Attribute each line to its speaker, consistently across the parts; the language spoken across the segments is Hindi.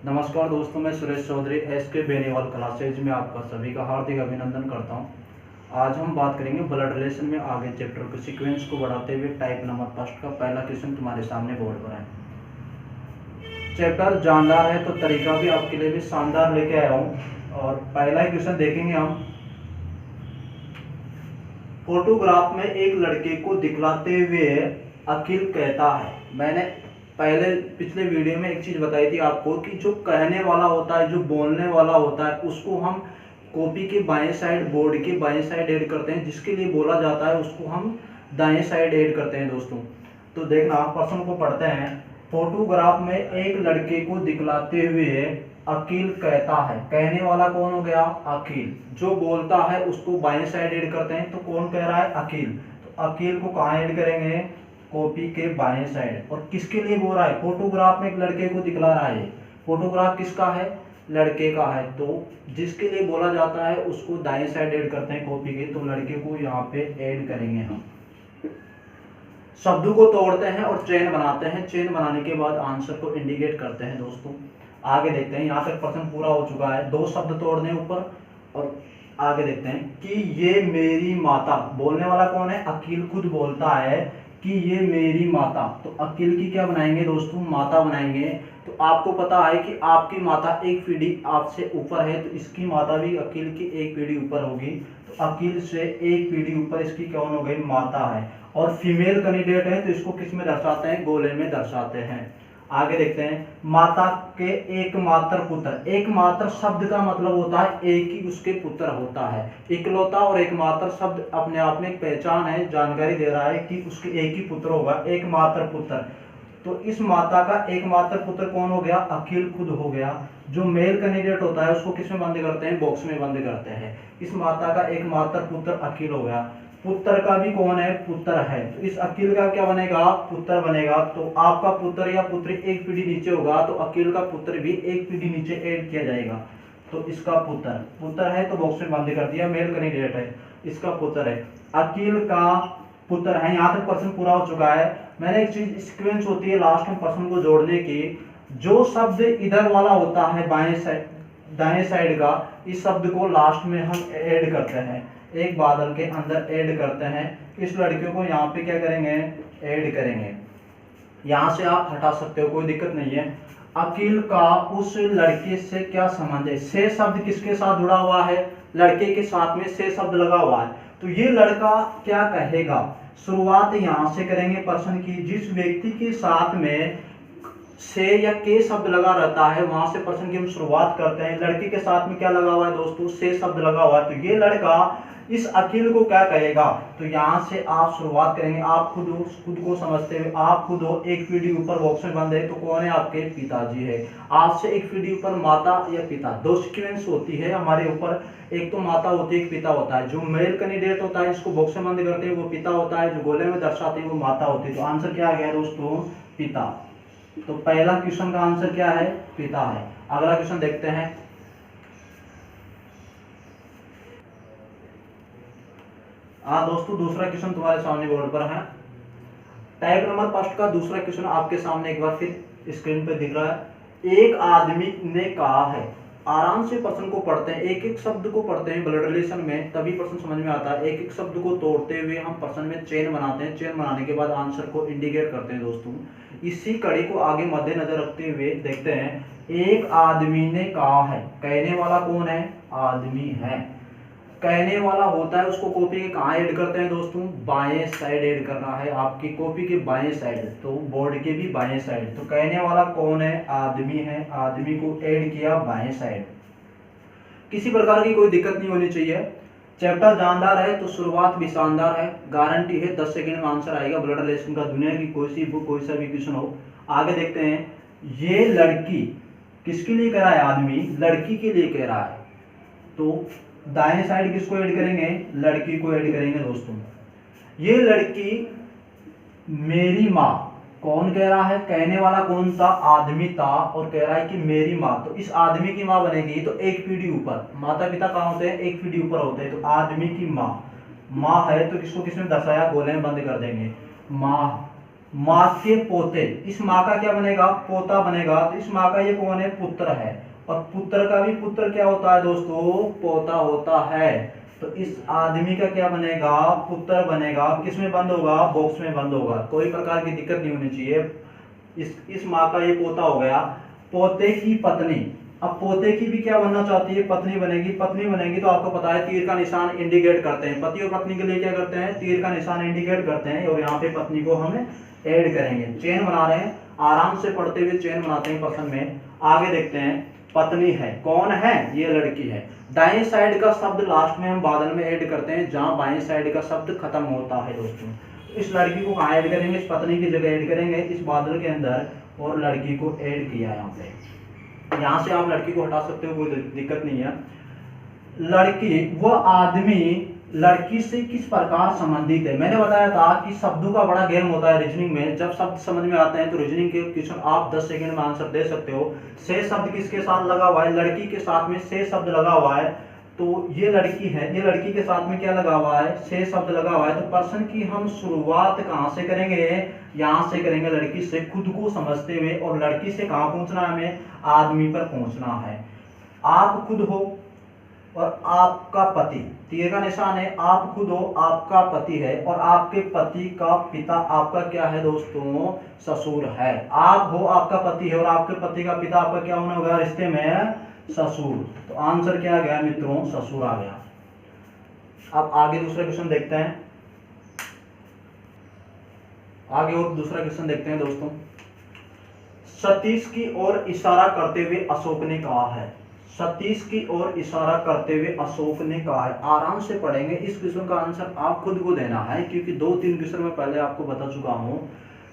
Speaker 1: नमस्कार दोस्तों, मैं सुरेश चौधरी एसके बेनीवाल क्लासेज में आपका सभी का हार्दिक अभिनंदन करता हूं। आज हम बात करेंगे ब्लड रिलेशन में आगे चैप्टर के सीक्वेंस को बढ़ाते हुए टाइप नंबर फर्स्ट का पहला क्वेश्चन तुम्हारे सामने बोर्ड पर है। चैप्टर जानदार है तो तरीका भी आपके लिए भी शानदार लेके आया हूँ। और पहला ही क्वेश्चन देखेंगे हम। फोटोग्राफ में एक लड़के को दिखलाते हुए अखिल कहता है। मैंने पहले पिछले वीडियो में एक चीज बताई थी आपको कि जो कहने वाला होता है, जो बोलने वाला होता है, उसको हम कॉपी के बाएं साइड, बोर्ड के बाएं साइड ऐड करते हैं। जिसके लिए बोला जाता है उसको हम दाएं साइड ऐड करते हैं दोस्तों। तो देखना, प्रश्न को पढ़ते हैं। फोटोग्राफ में एक लड़के को दिखलाते हुए अखिल कहता है। कहने वाला कौन हो गया? अखिल। जो बोलता है उसको बाएं साइड ऐड करते हैं। तो कौन कह रहा है? अखिल। तो अखिल को कहाँ ऐड करेंगे? कॉपी के बाएं साइड। और किसके लिए बोल रहा है? फोटोग्राफ में एक लड़के को दिखला रहा है। फोटोग्राफ किसका है? लड़के का है। तो जिसके लिए बोला जाता है उसको दाएं साइड ऐड करते हैं कॉपी के। तो लड़के को यहाँ पे ऐड करेंगे हम। शब्दों को तोड़ते हैं और चेन बनाते हैं। चेन बनाने के बाद आंसर को इंडिकेट करते हैं दोस्तों। आगे देखते हैं। यहाँ तक प्रश्न पूरा हो चुका है। 2 शब्द तोड़ने ऊपर। और आगे देखते हैं कि ये मेरी माता। बोलने वाला कौन है? अखिल खुद बोलता है कि ये मेरी माता। तो अखिल की क्या बनाएंगे दोस्तों? माता बनाएंगे। तो आपको पता है कि आपकी माता एक पीढ़ी आपसे ऊपर है, तो इसकी माता भी अखिल की एक पीढ़ी ऊपर होगी। तो अखिल से एक पीढ़ी ऊपर इसकी कौन हो गई? माता है। और फीमेल कैंडिडेट है तो इसको किस में दर्शाते हैं? गोले में दर्शाते हैं। आगे देखते हैं। माता के एकमात्र पुत्र। एकमात्र शब्द का मतलब होता है एक ही उसके पुत्र होता है। इकलौता और एकमात्र शब्द अपने आप में एक पहचान है, जानकारी दे रहा है कि उसके एक ही पुत्र होगा। एकमात्र पुत्र। तो इस माता का एकमात्र पुत्र कौन हो गया? अखिल खुद हो गया। जो मेल कैंडिडेट होता है उसको किस में बंद करते हैं? बॉक्स में बंद करते हैं। इस माता का एकमात्र पुत्र अखिल हो गया। पुत्र का भी कौन है? पुत्र है। तो इस अखिल का क्या बनेगा? पुत्र बनेगा। तो आपका पुत्र या पुत्री एक पीढ़ी नीचे होगा तो अखिल का पुत्र भी एक पीढ़ी नीचे ऐड किया जाएगा। तो इसका पुत्र है तो बॉक्स में बंद कर दिया। मेल कैंडिडेट है, इसका पुत्र है। अखिल का पुत्र है। यहाँ तक प्रश्न पूरा हो चुका है। मैंने एक चीज सीक्वेंस होती है लास्ट में प्रश्न को जोड़ने की। जो शब्द इधर वाला होता है बाएं साइड, दाएं साइड का, इस शब्द को लास्ट में हम ऐड करते हैं। एक बादल के अंदर ऐड करते हैं। इस लड़के को यहाँ पे क्या करेंगे? ऐड करेंगे। यहाँ से आप हटा सकते हो, कोई दिक्कत नहीं है। अखिल का उस लड़के से क्या संबंध है? से शब्द किसके साथ जुड़ा हुआ है? लड़के के साथ में से शब्द लगा हुआ है। तो ये लड़का क्या कहेगा? शुरुआत यहाँ से करेंगे प्रश्न की। जिस व्यक्ति के साथ में से या के शब्द लगा रहता है वहां से प्रश्न की हम शुरुआत करते हैं। लड़के के साथ में क्या लगा हुआ है दोस्तों? से शब्द लगा हुआ है। तो ये लड़का इस अखिल को क्या कहेगा? तो यहाँ से आप शुरुआत करेंगे। आप खुद को समझते हुए, आप खुद हो एक पीढ़ी ऊपर बॉक्स में बंद है तो कौन है? आपके पिताजी है। आपसे एक पीढ़ी ऊपर माता या पिता, 2 सीक्वेंस होती है हमारे ऊपर। एक तो माता होती है, एक पिता होता है। जो मेल कैंडिडेट होता है जिसको बॉक्स में बंद करते हैं वो पिता होता है, जो गोले में दर्शाते हैं वो माता होती है। तो आंसर क्या आ गया दोस्तों? पिता। तो पहला क्वेश्चन का आंसर क्या है? पिता है। अगला क्वेश्चन देखते हैं। दोस्तों दूसरा क्वेश्चन तुम्हारे सामने बोर्ड पर है। टाइप नंबर फर्स्ट का दूसरा क्वेश्चन आपके सामने एक बार फिर स्क्रीन पे दिख रहा है। एक आदमी ने कहा है। आराम से प्रश्न को पढ़ते हैं, एक एक शब्द को पढ़ते हैं ब्लड रिलेशन में, तभी प्रश्न समझ में आता है। एक एक शब्द को तोड़ते हुए हम प्रश्न में चेन बनाते हैं। चेन बनाने के बाद आंसर को इंडिकेट करते हैं दोस्तों। इसी कड़ी को आगे मद्देनजर रखते हुए देखते हैं। एक आदमी ने कहा है। कहने वाला कौन है? आदमी है। कहने वाला होता है उसको कॉपी के कहाँ ऐड करते हैं दोस्तों? बाएं साइड ऐड करना है। आपकी कॉपी के बाएं साइड, तो बोर्ड के भी बाएं साइड। तो कहने वाला कौन है? आदमी है। आदमी को ऐड किया बाएं साइड। किसी प्रकार की कोई दिक्कत नहीं होनी चाहिए। चैप्टर जानदार है तो शुरुआत भी शानदार है। गारंटी है 10 सेकंड में आंसर आएगा। ब्लड रिलेशन का दुनिया की कोई सी बुक, कोई सा भी क्वेश्चन हो। आगे देखते हैं। ये लड़की किसके लिए कह रहा है? आदमी लड़की के लिए कह रहा है। तो दाएं साइड किसको ऐड करेंगे? लड़की को ऐड करेंगे दोस्तों। ये लड़की मेरी माँ। कौन कह रहा है? कहने वाला कौन था? आदमी था। और कह रहा है कि मेरी माँ। तो इस आदमी की माँ बनेगी तो एक पीढ़ी ऊपर। माता पिता कहाँ होते हैं? एक पीढ़ी ऊपर होते हैं। तो आदमी की माँ। माँ है तो किसको किसने दर्शाया? गोले में बंद कर देंगे। माँ माँ के पोते, इस माँ का क्या बनेगा, पोता बनेगा। तो इस माँ का ये कौन है, पुत्र है। और पुत्र का भी पुत्र क्या होता है दोस्तों, पोता होता है। तो इस आदमी का क्या बनेगा, पुत्र बनेगा। किसमें बंद होगा, बॉक्स में बंद होगा। कोई प्रकार की दिक्कत नहीं होनी चाहिए। इस माँ का ये पोता हो गया। पोते की पत्नी, अब पोते की भी क्या बनना चाहती है, पत्नी बनेगी। पत्नी बनेगी तो आपको पता है तीर का निशान इंडिकेट करते हैं। पति और पत्नी के लिए क्या करते हैं, तीर का निशान इंडिकेट करते हैं। और यहाँ पे पत्नी को हम ऐड करेंगे। चेन बना रहे हैं, आराम से पढ़ते हुए चेन बनाते हैं पर्सन में। आगे देखते हैं, पत्नी है, कौन है, ये लड़की है। दाएं साइड का शब्द लास्ट में हम बादल में ऐड करते हैं जहां बाएं साइड का शब्द खत्म होता है दोस्तों। इस लड़की को कहाँ ऐड करेंगे, इस पत्नी की जगह ऐड करेंगे इस बादल के अंदर। और लड़की को ऐड किया यहाँ पे। यहाँ से आप लड़की को हटा सकते हो, कोई दिक्कत नहीं है। लड़की, वह आदमी लड़की से किस प्रकार संबंधित है। मैंने बताया था कि शब्दों का बड़ा गेम होता है रीजनिंग में। जब शब्द समझ में आते हैं तो रीजनिंग के क्वेश्चन आप 10 सेकंड में आंसर दे सकते हो। से शब्द किसके साथ लगा हुआ है, लड़की के साथ में से शब्द लगा हुआ है। तो ये लड़की है, ये लड़की के साथ में क्या लगा हुआ है, से शब्द लगा हुआ है। तो पर्सन की हम शुरुआत कहाँ से करेंगे, यहाँ से करेंगे, लड़की से, खुद को समझते हुए। और लड़की से कहाँ पहुंचना है हमें, आदमी पर पहुंचना है। आप खुद हो और आपका पति, तीर का निशान है, आप खुद हो, आपका पति है। और आपके पति का पिता आपका क्या है दोस्तों, ससुर है। आप हो, आपका पति है, और आपके पति का पिता आपका क्या होना होगा रिश्ते में, ससुर। तो आंसर क्या आ गया मित्रों, ससुर आ गया। अब आगे दूसरा क्वेश्चन देखते हैं। आगे और दूसरा क्वेश्चन देखते हैं दोस्तों। सतीश की ओर इशारा करते हुए अशोक ने कहा है। सतीश की ओर इशारा करते हुए अशोक ने कहा है। आराम से पढ़ेंगे। इस क्वेश्चन का आंसर आप खुद को देना है, क्योंकि 2-3 क्वेश्चन में पहले आपको बता चुका हूं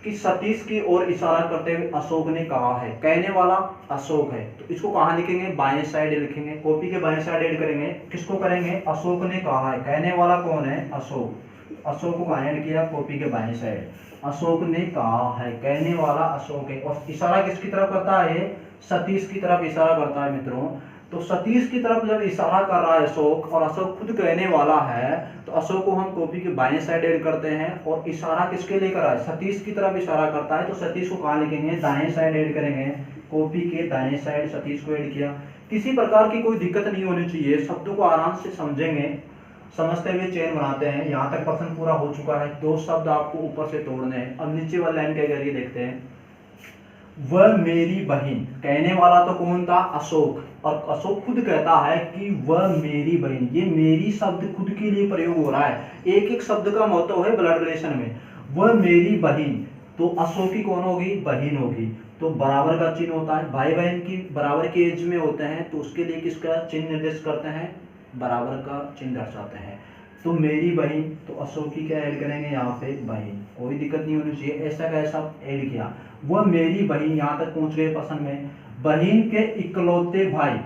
Speaker 1: कि सतीश की ओर इशारा करते हुए अशोक ने कहा है। कहने वाला अशोक है, तो इसको कहाँ लिखेंगे, बाएं साइड लिखेंगे। कॉपी के बाएं साइड ऐड करेंगे। किसको करेंगे, अशोक ने कहा है। कहने वाला कौन है, अशोक। अशोक को कहाँ ऐड किया, कॉपी के बाएं साइड। अशोक ने कहा है, कहने वाला अशोक है। और इशारा किसकी तरफ करता है, सतीश की तरफ इशारा करता है मित्रों। तो सतीश की तरफ जब इशारा कर रहा है अशोक, और अशोक खुद कहने वाला है, तो अशोक को हम कॉपी के बाएं साइड ऐड करते हैं। और इशारा किसके लिए कर रहा है, सतीश की तरफ इशारा करता है। तो सतीश को कहाँ लिखेंगे, दाएं साइड ऐड करेंगे। कॉपी के दाएं साइड सतीश को ऐड किया। किसी प्रकार की कोई दिक्कत नहीं होनी चाहिए। शब्दों को आराम से समझेंगे, समझते हुए चेन बनाते हैं। यहाँ तक प्रश्न पूरा हो चुका है। 2 शब्द आपको ऊपर से तोड़ने हैं। अब नीचे वाली लाइन क्या करिए देखते हैं। वह मेरी बहन, कहने वाला तो कौन था, अशोक। और अशोक खुद कहता है कि वह मेरी बहन। ये मेरी शब्द खुद के लिए प्रयोग हो रहा है। एक एक शब्द का महत्व है ब्लड रिलेशन में। वह मेरी बहन, तो अशोक की कौन होगी, बहन होगी। तो बराबर का चिन्ह होता है। भाई बहन की बराबर के एज में होते हैं, तो उसके लिए किसका चिन्ह निर्देश करते हैं, बराबर का चिन्ह दर्शाते हैं। तो मेरी बहन, तो अशोक की क्या ऐड करेंगे यहाँ पे, बहन। कोई दिक्कत नहीं होनी चाहिए। ऐसा कैसा ऐड किया, वह मेरी बहन, यहाँ तक पहुंच गए पसंद में। बहन के इकलौते भाई,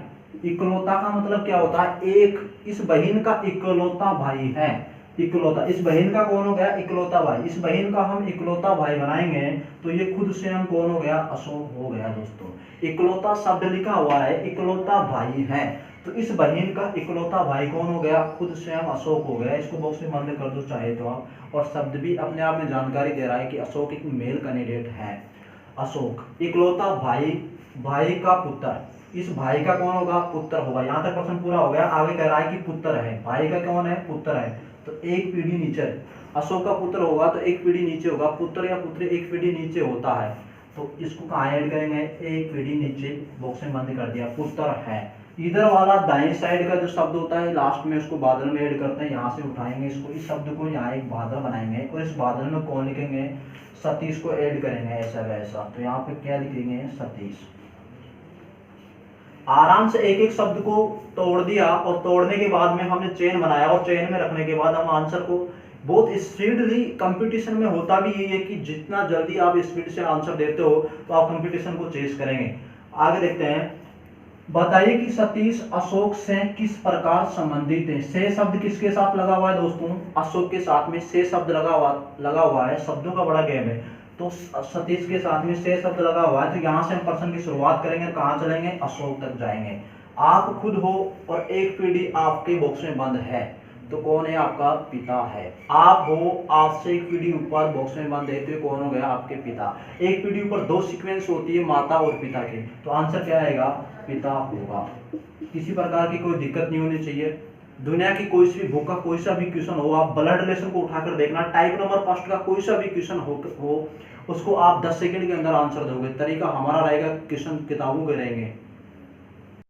Speaker 1: इकलौता का मतलब क्या होता है, एक। इस बहन का इकलौता भाई है, इकलौता। इस बहन का कौन हो गया, इकलौता भाई। इस बहन का हम इकलौता भाई बनाएंगे, तो ये खुद से हम कौन हो गया, अशोक हो गया दोस्तों। इकलौता शब्द लिखा हुआ है, इकलौता भाई है, तो इस बहन का इकलौता भाई कौन हो गया, खुद स्वयं अशोक हो गया। इसको बॉक्स में बंद कर दो चाहे तो आप। और शब्द भी अपने आप में जानकारी दे रहा है कि अशोक एक मेल कैंडिडेट है। अशोक, इकलौता भाई, भाई का पुत्र। इस भाई का कौन होगा, पुत्र होगा। यहाँ तक प्रश्न पूरा हो गया। आगे कह रहा है कि पुत्र है, भाई का कौन है, पुत्र है। तो एक पीढ़ी नीचे अशोक का पुत्र होगा, तो एक पीढ़ी नीचे होगा। पुत्र या पुत्री एक पीढ़ी नीचे होता है, तो इसको कहाँ ऐड करेंगे, एक पीढ़ी नीचे। बॉक्स में बंद कर दिया, पुत्र है। इधर वाला दाएं साइड का जो शब्द होता है लास्ट में, उसको बादल में ऐड करते हैं। यहाँ से उठाएंगे इसको, इस शब्द को यहाँ एक बादल बनाएंगे, और इस बादल में कौन लिखेंगे, सतीश को ऐड करेंगे, ऐसा वैसा। तो यहाँ पे क्या लिखेंगे, सतीश। आराम से एक एक शब्द को तोड़ दिया, और तोड़ने के बाद में हमने चेन बनाया, और चेन में रखने के बाद हम आंसर को बहुत स्पीडली, कंपटीशन में होता भी यही है कि जितना जल्दी आप स्पीड से आंसर देते हो, तो आप कंपटीशन को चेस करेंगे। आगे देखते हैं। बताइए कि सतीश अशोक से किस प्रकार संबंधित है। से शब्द किसके साथ लगा हुआ है दोस्तों, अशोक के साथ में से शब्द लगा हुआ है। शब्दों का बड़ा गेम है। तो सतीश के साथ में से शब्द लगा हुआ है, तो यहाँ से हम प्रश्न की शुरुआत करेंगे। कहाँ चलेंगे, अशोक तक जाएंगे। आप खुद हो और एक पीढ़ी आपके बॉक्स में बंद है, तो कौन है आपका पिता है। आप हो, आपसे एक पीढ़ी ऊपर बॉक्स में बंद है, तो कौन हो गया आपके पिता। एक पीढ़ी ऊपर दो सीक्वेंस होती है माता और पिता के, तो आंसर क्या आएगा, पिता होगा। किसी प्रकार की कोई दिक्कत नहीं होनी चाहिए। दुनिया की कोई सी भी बुक का कोई सा भी क्वेश्चन हो, आप ब्लड रिलेशन को उठाकर देखना, टाइप नंबर फर्स्ट का कोई सा भी क्वेश्चन हो उसको आप 10 सेकंड के अंदर आंसर दोगे। तरीका हमारा रहेगा, क्वेश्चन किताबों के रहेंगे,